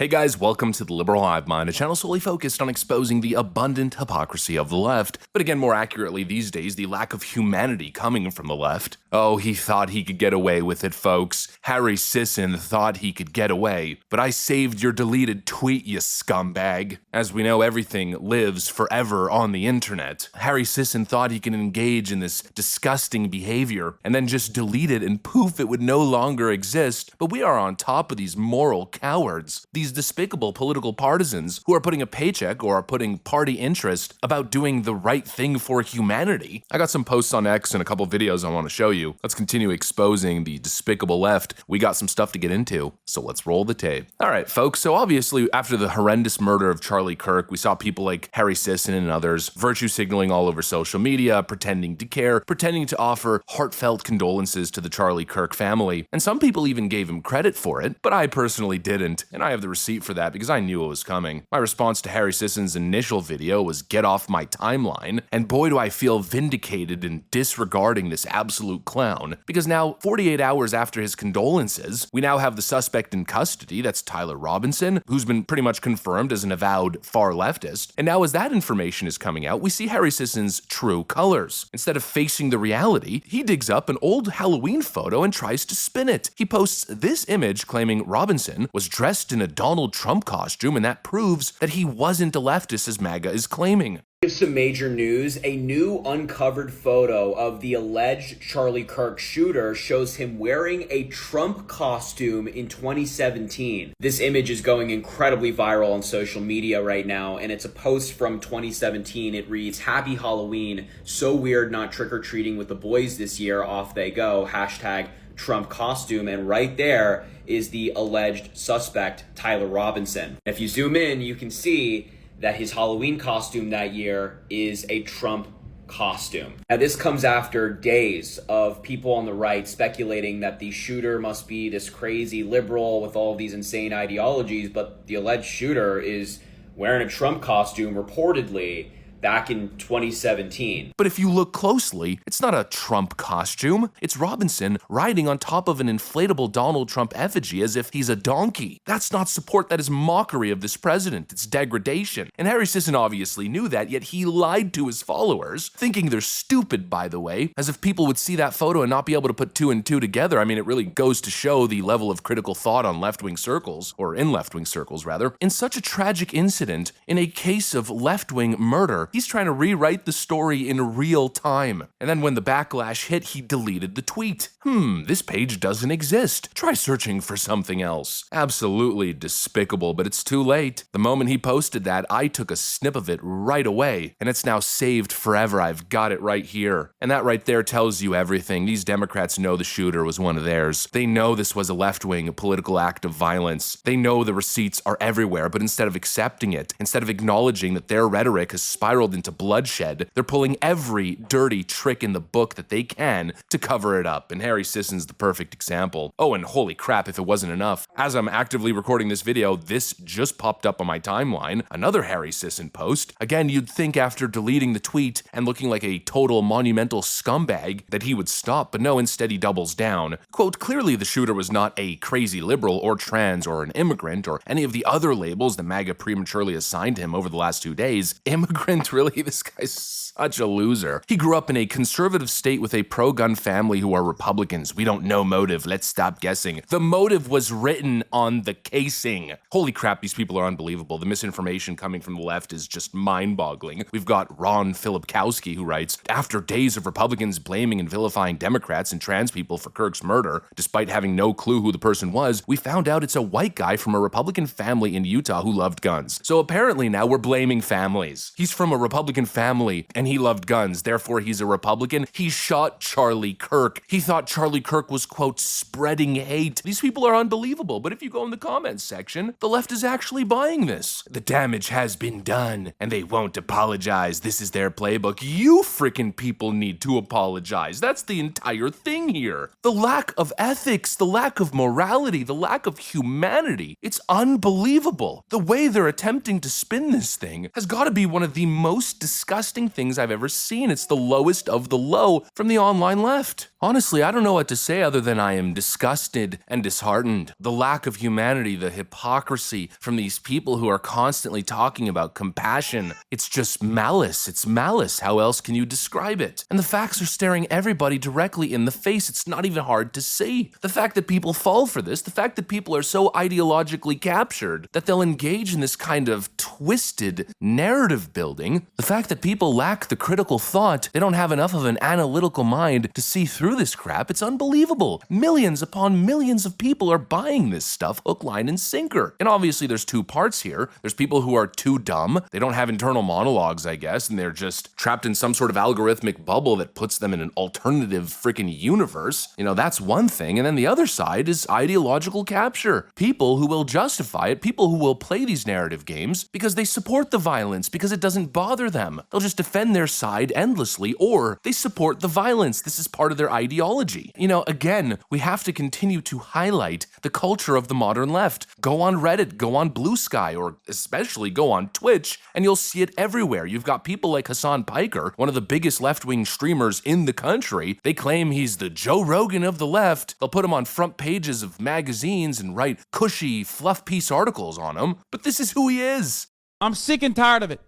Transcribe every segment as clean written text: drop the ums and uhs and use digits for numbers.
Hey guys, welcome to the Liberal Hive Mind, a channel solely focused on exposing the abundant hypocrisy of the left, but again, more accurately these days, the lack of humanity coming from the left. Oh, he thought he could get away with it, folks. Harry Sison thought he could get away, but I saved your deleted tweet, you scumbag. As we know, everything lives forever on the internet. Harry Sison thought he could engage in this disgusting behavior and then just delete it and poof, it would no longer exist, but we are on top of these moral cowards. These despicable political partisans who are putting a paycheck or are putting party interest about doing the right thing for humanity. I got some posts on X and a couple videos I want to show you. Let's continue exposing the despicable left. We got some stuff to get into, so let's roll the tape. Alright folks, so obviously after the horrendous murder of Charlie Kirk, we saw people like Harry Sison and others virtue signaling all over social media, pretending to care, pretending to offer heartfelt condolences to the Charlie Kirk family, and some people even gave him credit for it, but I personally didn't, and I have the receipt for that because I knew it was coming. My response to Harry Sison's initial video was get off my timeline, and boy do I feel vindicated in disregarding this absolute clown, because now 48 hours after his condolences, we now have the suspect in custody, that's Tyler Robinson, who's been pretty much confirmed as an avowed far leftist, and now as that information is coming out, we see Harry Sison's true colors. Instead of facing the reality, he digs up an old Halloween photo and tries to spin it. He posts this image claiming Robinson was dressed in a Donald Trump costume, and that proves that he wasn't a leftist as MAGA is claiming. Give some major news. A new uncovered photo of the alleged Charlie Kirk shooter shows him wearing a Trump costume in 2017. This image is going incredibly viral on social media right now, and it's a post from 2017. It reads, "Happy Halloween, so weird not trick-or-treating with the boys this year, off they go, hashtag Trump costume," and right there is the alleged suspect, Tyler Robinson. If you zoom in, you can see that his Halloween costume that year is a Trump costume. Now this comes after days of people on the right speculating that the shooter must be this crazy liberal with all of these insane ideologies, but the alleged shooter is wearing a Trump costume reportedly back in 2017. But if you look closely, it's not a Trump costume. It's Robinson riding on top of an inflatable Donald Trump effigy as if he's a donkey. That's not support, that is mockery of this president. It's degradation. And Harry Sison obviously knew that, yet he lied to his followers, thinking they're stupid, by the way, as if people would see that photo and not be able to put two and two together. I mean, it really goes to show the level of critical thought on left-wing circles, or in left-wing circles, rather. In such a tragic incident, in a case of left-wing murder, he's trying to rewrite the story in real time. And then when the backlash hit, he deleted the tweet. This page doesn't exist. Try searching for something else. Absolutely despicable, but it's too late. The moment he posted that, I took a snip of it right away, and it's now saved forever. I've got it right here. And that right there tells you everything. These Democrats know the shooter was one of theirs. They know this was a left-wing political act of violence. They know the receipts are everywhere, but instead of accepting it, instead of acknowledging that their rhetoric has spiraled into bloodshed, they're pulling every dirty trick in the book that they can to cover it up, and Harry Sison's the perfect example. Oh, and holy crap, if it wasn't enough, as I'm actively recording this video, this just popped up on my timeline, another Harry Sison post. Again, you'd think after deleting the tweet and looking like a total monumental scumbag that he would stop, but no, instead he doubles down. Quote, "Clearly the shooter was not a crazy liberal or trans or an immigrant or any of the other labels that MAGA prematurely assigned him over the last 2 days. Immigrant, really? This guy's such a loser. He grew up in a conservative state with a pro-gun family who are Republicans. We don't know motive. Let's stop guessing. The motive was written on the casing." Holy crap, these people are unbelievable. The misinformation coming from the left is just mind-boggling. We've got Ron Filipkowski who writes, "After days of Republicans blaming and vilifying Democrats and trans people for Kirk's murder, despite having no clue who the person was, we found out it's a white guy from a Republican family in Utah who loved guns. So apparently now we're blaming families. He's from a Republican family and he loved guns, therefore he's a Republican. He shot Charlie Kirk. He thought Charlie Kirk was, quote, spreading hate. These people are unbelievable, but if you go in the comments section, the left is actually buying this. The damage has been done, and they won't apologize. This is their playbook. You freaking people need to apologize. That's the entire thing here. The lack of ethics, the lack of morality, the lack of humanity. It's unbelievable. The way they're attempting to spin this thing has got to be one of the most disgusting things I've ever seen. It's the lowest of the low from the online left. Honestly, I don't know what to say other than I am disgusted and disheartened. The lack of humanity, the hypocrisy from these people who are constantly talking about compassion. It's just malice. It's malice. How else can you describe it? And the facts are staring everybody directly in the face. It's not even hard to see. The fact that people fall for this, the fact that people are so ideologically captured that they'll engage in this kind of twisted narrative building, the fact that people lack the critical thought, they don't have enough of an analytical mind to see through this crap, it's unbelievable. Millions upon millions of people are buying this stuff hook, line, and sinker. And obviously there's two parts here. There's people who are too dumb, they don't have internal monologues, I guess, and they're just trapped in some sort of algorithmic bubble that puts them in an alternative freaking universe. You know, that's one thing. And then the other side is ideological capture. People who will justify it, people who will play these narrative games because they support the violence, because it doesn't bother them. They'll just defend their side endlessly, or they support the violence. This is part of their ideology. You know, again, we have to continue to highlight the culture of the modern left. Go on Reddit, go on Blue Sky, or especially go on Twitch, and you'll see it everywhere. You've got people like Hassan Piker, one of the biggest left-wing streamers in the country. They claim he's the Joe Rogan of the left. They'll put him on front pages of magazines and write cushy, fluff piece articles on him. But this is who he is. I'm sick and tired of it.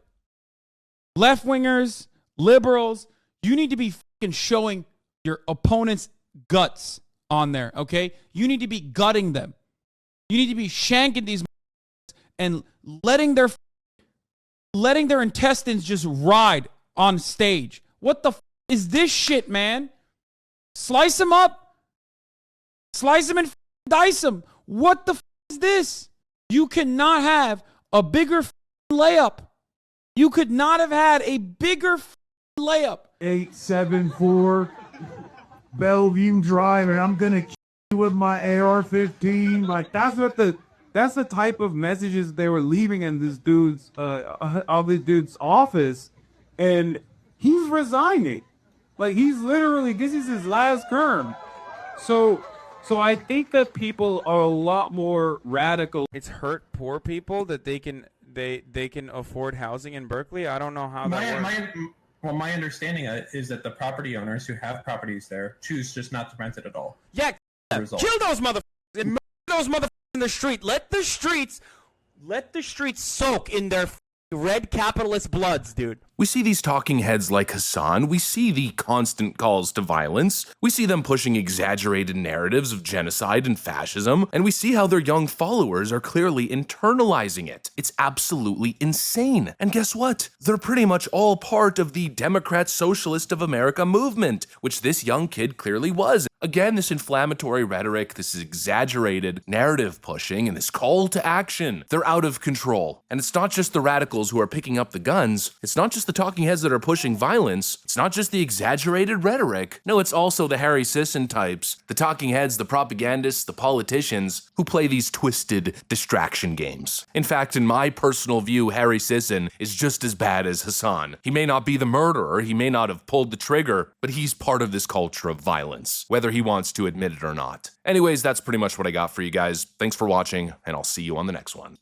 Left-wingers, liberals, you need to be fucking showing your opponent's guts on there, okay? You need to be gutting them. You need to be shanking these and letting their intestines just ride on stage. What the is this shit, man? Slice them up. Slice them and dice them. What the is this? You cannot have a bigger layup. You could not have had a bigger layup. 874 Bellevue Drive, and I'm gonna kill you with my AR-15. Like that's the type of messages they were leaving in this dude's office, and he's resigning. Like he's literally, this is his last term. So I think that people are a lot more radical. It's hurt poor people that they can afford housing in Berkeley. I don't know how that works. My understanding is that the property owners who have properties there choose just not to rent it at all. Yeah, kill those motherfuckers and murder those motherfuckers in the street. Let the streets soak in their red capitalist bloods, dude. We see these talking heads like Hassan, we see the constant calls to violence, we see them pushing exaggerated narratives of genocide and fascism, and we see how their young followers are clearly internalizing it. It's absolutely insane. And guess what? They're pretty much all part of the Democrat Socialist of America movement, which this young kid clearly was. Again, this inflammatory rhetoric, this exaggerated narrative pushing, and this call to action, they're out of control. And it's not just the radicals who are picking up the guns, it's not just the talking heads that are pushing violence, it's not just the exaggerated rhetoric. No, it's also the Harry Sison types, the talking heads, the propagandists, the politicians who play these twisted distraction games. In fact, in my personal view, Harry Sison is just as bad as Hassan. He may not be the murderer, he may not have pulled the trigger, but he's part of this culture of violence, whether he wants to admit it or not. Anyways, that's pretty much what I got for you guys. Thanks for watching, and I'll see you on the next one.